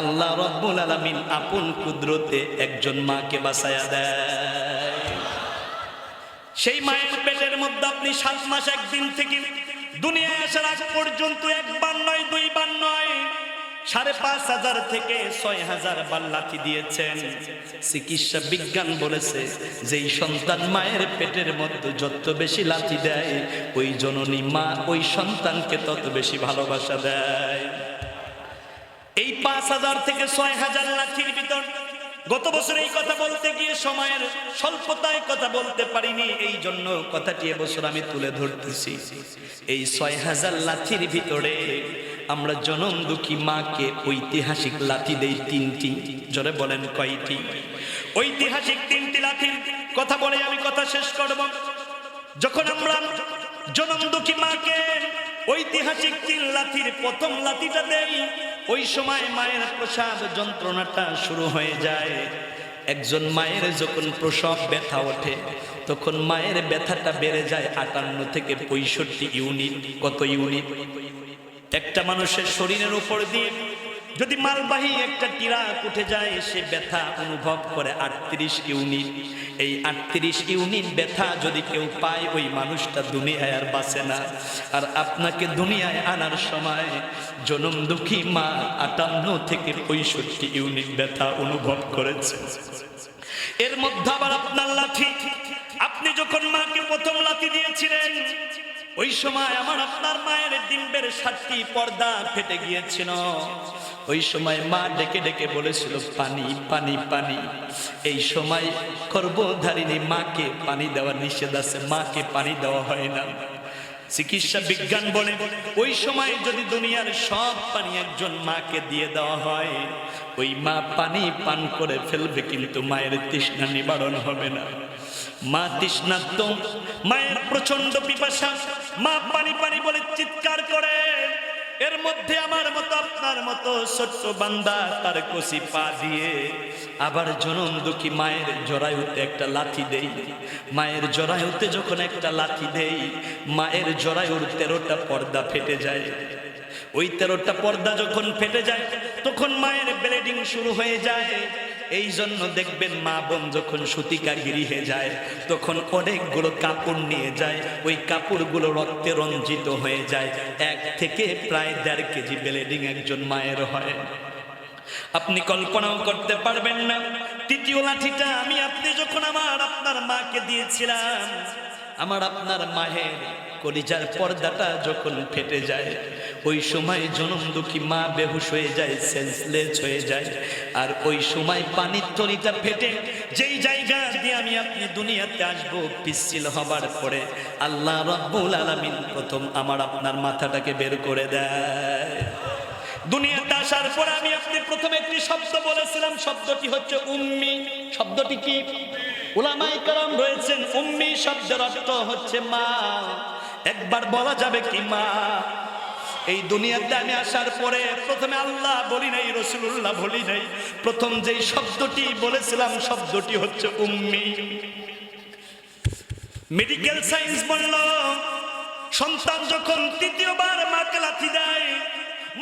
আল্লাহ রাব্বুল আলামিন আপন কুদরতে একজন মাকে বাঁচায়া দেয়। সেই মায়ের পেটের মধ্যে আপনি 7 মাস 1 দিন থেকে দুনিয়ায় আসার আগ পর্যন্ত 1 বার নয় 2 বার নয় 5,500 থেকে 6,000 বার লাথি দিয়েছেন। চিকিৎসা বিজ্ঞান বলেছে, যেই সন্তান মায়ের পেটের মধ্যে যত বেশি লাথি দেয়, ওই জননী মা ওই সন্তানকে তত বেশি ভালোবাসা দেয়। এই 5,000 থেকে 6,000 লাঠির ভিতর গত বছর এই কথা বলতে গিয়ে সময়ের স্বল্পতায় কথা বলতে পারিনি, এই জন্য কথাটি এবছর আমি তুলে ধরতেছি। এই 6,000 লাঠির ভিতরে আমরা জনম দুঃখী মাকে ঐতিহাসিক লাথি দেই 3টি। জোরে বলেন কয়টি? ঐতিহাসিক 3টি লাঠির কথা বলে আমি কথা শেষ করব। যখন আমরা জনম দুঃখী মাকে ঐতিহাসিক 3 লাঠির প্রথম লাঠিটা দেই, ওই সময় মায়ের প্রসব যন্ত্রণাটা শুরু হয়ে যায়। একজন মায়ের যখন প্রসব ব্যথা ওঠে, তখন মায়ের ব্যথাটা বেড়ে যায় 58 থেকে 65 ইউনিট। কত ইউনিট? একটা মানুষের শরীরের উপর দিয়ে যদি মালবাহী একটা টিরাক উঠে যায়, সে ব্যথা অনুভব করে 38 ইউনিট। এই 38 ইউনিট ব্যথা যদি কেউ পায়, ওই মানুষটা দুনিয়ায় আর বাঁচে না। আর আপনাকে দুনিয়ায় আনার সময় জনম দুঃখী মা 58 থেকে 65 ইউনিট ব্যথা অনুভব করেছে। এর মধ্যে আবার আপনার লাঠি, আপনি যখন মাকে প্রথম লাথি দিয়েছিলেন, ওই সময় আমার আপনার মায়ের ডিম্বের 7টি পর্দা ফেটে গিয়েছিল। ওই সময় মা ডেকে ডেকে বলেছিল, পানি পানি পানি। এই সময় গর্ভধারিণী মাকে পানি দেওয়া নিষেধ আছে, মাকে পানি দেওয়া হয় না। চিকিৎসা বিজ্ঞান বলে, ওই সময় যদি দুনিয়ার সব পানি একজন মাকে দিয়ে দেওয়া হয়, ওই মা পানি পান করে ফেলবে, কিন্তু মায়ের তৃষ্ণা নিবারণ হবে না। মা তৃষ্ণার্ত, মায়ের প্রচন্ড পিপাসা, মা পানি পানি বলে চিৎকার করে। এর মধ্যে আমার মতো আপনার মতো ছোট্ট বান্দা তার কচি পা দিয়ে আবার জনম দুঃখী মায়ের জরায়ুতে একটা লাথি দেই। মায়ের জরায়ুতে যখন একটা লাথি দেই, মায়ের জরায়ুর 13টা পর্দা ফেটে যায়। ওই 13টা পর্দা যখন ফেটে যায়, তখন মায়ের ব্লিডিং শুরু হয়ে যায়। এই জন্য দেখবেন মা বোন যখন সুতিকা গৃহে যায় তখন অনেকগুলো কাপড় নিয়ে যায়, ওই কাপড়গুলো রক্তে রঞ্জিত হয়ে যায়। 1 থেকে প্রায় 1.5 কেজি ব্লিডিং একজন মায়ের হয়। আপনি কল্পনাও করতে পারবেন না। তৃতীয় লাঠিটা আমি আপনি যখন আপনার মাকে দিয়েছিলাম, আপনার মায়ের কলিজার পর্দাটা যখন ফেটে যায়, ওই সময় জনম দুঃখী মা বেহুশ হয়ে যায়, সেন্সলেস হয়ে যায়। আর ওই সময় পানির তলিটা ফেটে যেই জায়গা দিয়ে আমি আপনি দুনিয়াতে আসবো, পিচ্ছিল হবার পরে আল্লাহ রাব্বুল আলামিন প্রথম আপনার মাথাটাকে বের করে দেয়। দুনিয়াতে আসার পর আমি আপনি প্রথমে একটি শব্দ বলেছিলাম, শব্দটি হচ্ছে উম্মি। শব্দটি কি? উলামায়ে কেরাম রয়েছেন, উম্মি শব্দের অর্থ হচ্ছে মা। একবার বলা যাবে কি মা? এই দুনিয়াতে আমি আসার পরে প্রথমে আল্লাহ বলি নাই, রাসূলুল্লাহ বলি নাই, প্রথম যেই শব্দটি বলেছিলাম শব্দটি হচ্ছে উম্মি। মেডিকেল সায়েন্স বলল সন্তান যখন তৃতীয়বার মাকে লাথি দেয়,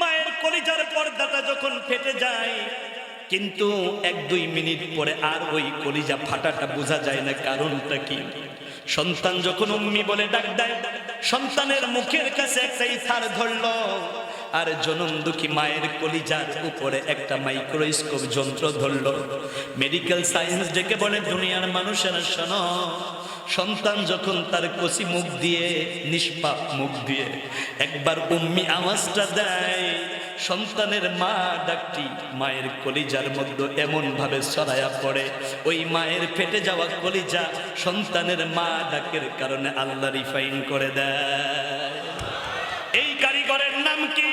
মায়ের কলিজার পর্দাটা যখন ফেটে যায়, কিন্তু 1-2 মিনিট পরে আর ওই কলিজা ফাটাটা বোঝা যায় না। কারণটা কি? সন্তান যখন উম্মি বলে ডাক দেয়, সন্তানের মুখের কাছে একটা ইথার ধরলো, আর জনম দুঃখী মায়ের কলিজার উপরে একটা মাইক্রোস্কোপ যন্ত্র ধরলো। মেডিকেল সায়েন্স ডেকে বলে, দুনিয়ার মানুষেরা শোনো, সন্তান যখন তার কচি মুখ দিয়ে, নিষ্পাপ মুখ দিয়ে একবার উম্মি আওয়াজটা দেয়, সন্তানের মা ডাকটি মায়ের কলিজার মধ্যে এমন ভাবে ছড়ায়া পড়ে, ওই মায়ের ফেটে যাওয়া কলিজা সন্তানের মা ডাকের কারণে আল্লাহ রিফাইন করে দেয়। এই কারিগরের নাম কি?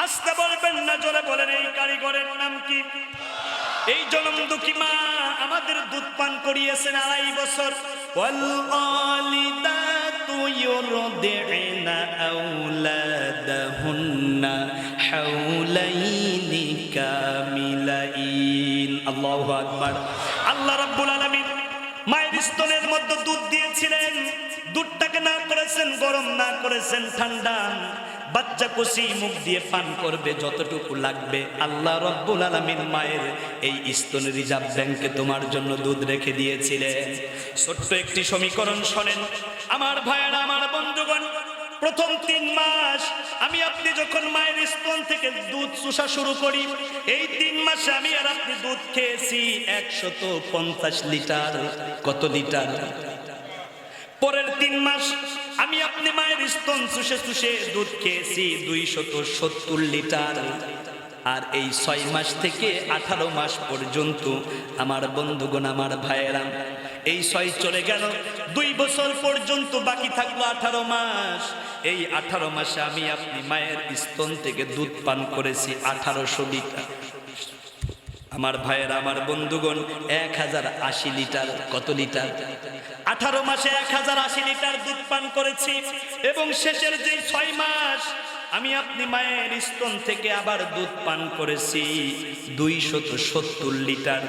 আস্তে বলবেন না, জোরে বলেন, এই কারিগরের নাম কি? এই জনম দুঃখী মা আমাদের দুধ পান করিয়েছেন 2.5 বছর। ওয়াল ওয়ালিদাতু ইউরদি'না আওলাদাহুন্না হাওলাইনি কামিলাইন। আল্লাহু আকবার। আল্লাহ রাব্বুল আলামিন মায়ের স্তনের মধ্যে দুধ দিয়েছিলেন, দুধটাকে না করেছেন গরম, না করেছেন ঠান্ডা। বাচ্চা কচি মুখ দিয়ে পান করবে যতটুকু লাগবে। আল্লাহ রাব্বুল আলামিন মায়ের এই স্তন রিজার্ভ ব্যাংকে তোমার জন্য দুধ রেখে দিয়েছিলেন। ছোট্ট একটি সমীকরণ শোনেন আমার ভাইয়েরা, আমার বন্ধুগণ। প্রথম 3 মাস আমি আপনি যখন মায়ের স্তন থেকে দুধ চুষা শুরু করি, এই 3 মাসে আমি আর আপনি দুধ খেয়েছি 150 লিটার। কত লিটার? পরের 3 মাস আমি আপনি মায়ের স্তন চুষে চুষে দুধ খেয়েছি 270 লিটার। আর এই 6 মাস থেকে 18 মাস পর্যন্ত আমার বন্ধুগণ, আমার ভাইয়েরা, এই 6 চলে গেল, 2 বছর পর্যন্ত বাকি থাকলো 18 মাস। এই 18 মাসে আমি আপনি মায়ের স্তন থেকে দুধ পান করেছি 1800 লিটার। আমার ভাইয়েরা, আমার বন্ধুগণ, 1080 লিটার। কত লিটার? 18 মাসে 1080 লিটার দুধ পান করেছি। এবং শেষের যে 6 মাস আমি আপনি মায়ের স্তন থেকে আবার দুধ পান করেছি 270 লিটার।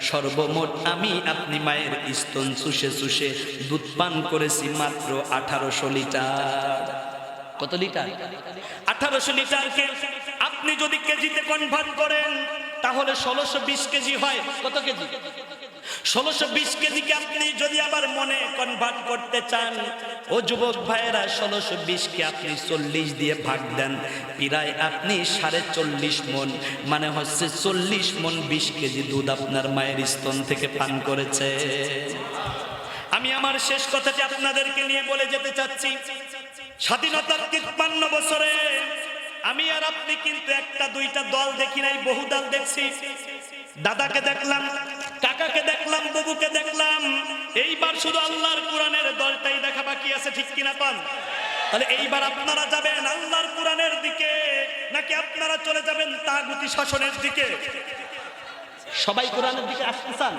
সর্বমোট আমি আপনি মায়ের স্তন চুষে চুষে দুধ পান করেছি মাত্র 1800 লিটার। কত লিটার? 1800 লিটারকে আপনি যদি কেজিতে কনভার্ট করেন তাহলে 1620 কেজি হয়। কত কেজি? 1620 কেজিকে আপনি যদি আবার মনে কনভার্ট করতে চান, ও যুবক ভাইয়েরা, 1620 কে আপনি 40 দিয়ে ভাগ দেন, প্রায় আপনি 40.5 মণ, মানে হচ্ছে 40 মণ 20 কেজি দুধ আপনার মায়ের স্তন থেকে পান করেছে। আমি আমার শেষ কথাটি আপনাদেরকে নিয়ে বলে যেতে চাচ্ছি, স্বাধীনতার 53 বছরে আমি আর আপনি কিন্তু একটা দুইটা দল দেখি নাই, বহু দল দেখছি। দাদাকে দেখলাম, কাকাকে দেখলাম, বাবুকে দেখলাম। এইবার শুধু আল্লাহর কোরআনের দলটাই দেখা বাকি আছে, ঠিক কিনা পান? তাহলে এইবার আপনারা যাবেন আল্লাহর কোরআনের দিকে, নাকি আপনারা চলে যাবেন তাগুতি শাসনের দিকে? সবাই কোরআনের দিকে আসতে চান?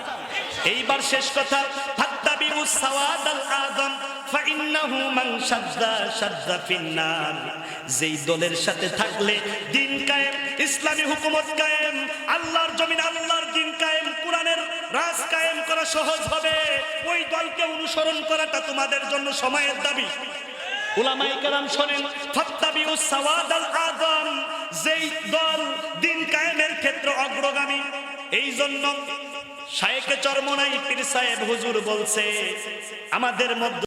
এইবার শেষ কথা, ফাত্তাবিউস সাওয়াদাল আযম ফাইন্নাহু মান শাদ্দা শাদ্দা ফিন্নার। যেই দলের সাথে থাকলে দিন কায়েম, ইসলামী হুকুমত কায়েম, আল্লাহর জমিন আল্লাহর দিন কায়েম, কোরআনের রাজ কায়েম করা সহজ হবে, ওই দলকে অনুসরণ করাটা তোমাদের জন্য সময়ের দাবি। উলামায়ে কেরাম শোনেন, ফাত্তাবিউ সাওয়াদাল আযম, যেই দল দিন কায়েমের ক্ষেত্রে অগ্রগামী, এই জন্য শায়েখে চরমনাই পীর সাহেব হুজুর বলছে আমাদের মধ্যে